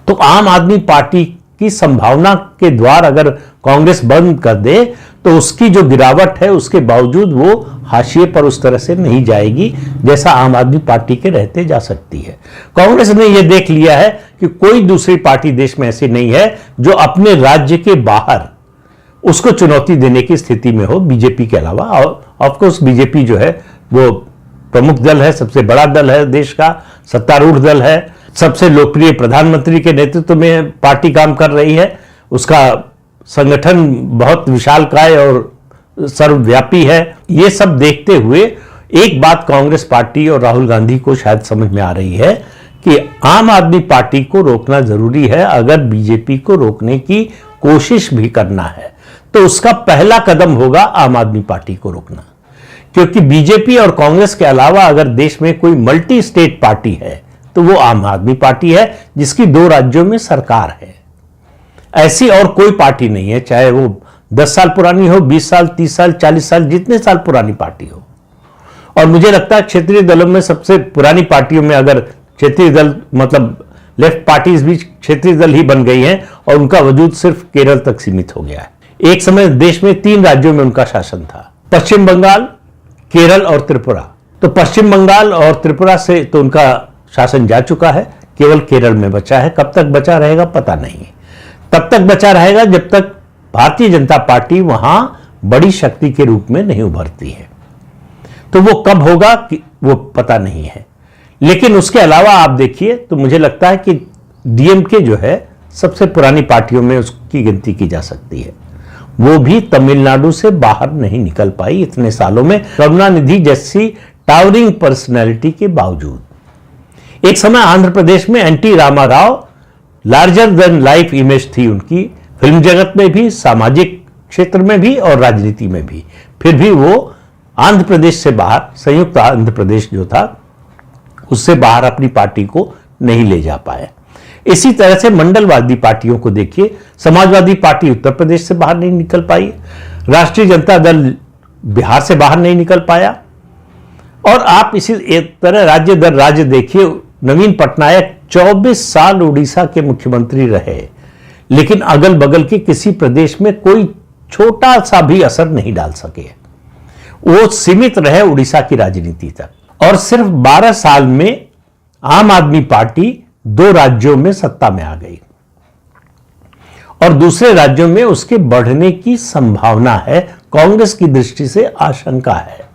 तो आम आदमी पार्टी की संभावना के द्वार अगर कांग्रेस बंद कर दे तो उसकी जो गिरावट है उसके बावजूद वो हाशिए पर उस तरह से नहीं जाएगी जैसा आम आदमी पार्टी के रहते जा सकती है। कांग्रेस ने यह देख लिया है कि कोई दूसरी पार्टी देश में ऐसी नहीं है जो अपने राज्य के बाहर उसको चुनौती देने की स्थिति में हो बीजेपी के अलावा। ऑफकोर्स बीजेपी जो है वो प्रमुख दल है, सबसे बड़ा दल है, देश का सत्तारूढ़ दल है, सबसे लोकप्रिय प्रधानमंत्री के नेतृत्व में पार्टी काम कर रही है, उसका संगठन बहुत विशालकाय और सर्वव्यापी है। ये सब देखते हुए एक बात कांग्रेस पार्टी और राहुल गांधी को शायद समझ में आ रही है कि आम आदमी पार्टी को रोकना जरूरी है। अगर बीजेपी को रोकने की कोशिश भी करना है तो उसका पहला कदम होगा आम आदमी पार्टी को रोकना, क्योंकि बीजेपी और कांग्रेस के अलावा अगर देश में कोई मल्टी स्टेट पार्टी है तो वो आम आदमी पार्टी है जिसकी 2 राज्यों में सरकार है। ऐसी और कोई पार्टी नहीं है, चाहे वो 10 साल पुरानी हो, 20 साल, 30 साल, 40 साल, जितने साल पुरानी पार्टी हो। और मुझे लगता है क्षेत्रीय दलों में सबसे पुरानी पार्टियों में अगर क्षेत्रीय दल मतलब लेफ्ट पार्टीज भी क्षेत्रीय दल ही बन गई हैं और उनका वजूद सिर्फ केरल तक सीमित हो गया है। एक समय देश में 3 राज्यों में उनका शासन था, पश्चिम बंगाल, केरल और त्रिपुरा। तो पश्चिम बंगाल और त्रिपुरा से तो उनका शासन जा चुका है, केवल केरल में बचा है। कब तक बचा रहेगा पता नहीं, तब तक बचा रहेगा जब तक भारतीय जनता पार्टी वहां बड़ी शक्ति के रूप में नहीं उभरती है। तो वो कब होगा कि वो पता नहीं है। लेकिन उसके अलावा आप देखिए तो मुझे लगता है कि डीएमके जो है सबसे पुरानी पार्टियों में उसकी गिनती की जा सकती है। वो भी तमिलनाडु से बाहर नहीं निकल पाई इतने सालों में, करुणानिधि जैसी टावरिंग पर्सनैलिटी के बावजूद। एक समय आंध्र प्रदेश में NT Ramarao larger than life image थी उनकी, फिल्म जगत में भी, सामाजिक क्षेत्र में भी और राजनीति में भी। फिर भी वो आंध्र प्रदेश से बाहर, संयुक्त आंध्र प्रदेश जो था उससे बाहर अपनी पार्टी को नहीं ले जा पाए। इसी तरह से मंडलवादी पार्टियों को देखिए, समाजवादी पार्टी उत्तर प्रदेश से बाहर नहीं निकल पाई, राष्ट्रीय जनता दल बिहार से बाहर नहीं निकल पाया। और आप इसी एक तरह राज्य दर राज्य देखिए, नवीन पटनायक 24 साल उड़ीसा के मुख्यमंत्री रहे, लेकिन अगल बगल के किसी प्रदेश में कोई छोटा सा भी असर नहीं डाल सके। वो सीमित रहे उड़ीसा की राजनीति तक। और सिर्फ 12 साल में आम आदमी पार्टी 2 राज्यों में सत्ता में आ गई और दूसरे राज्यों में उसके बढ़ने की संभावना है, कांग्रेस की दृष्टि से आशंका है।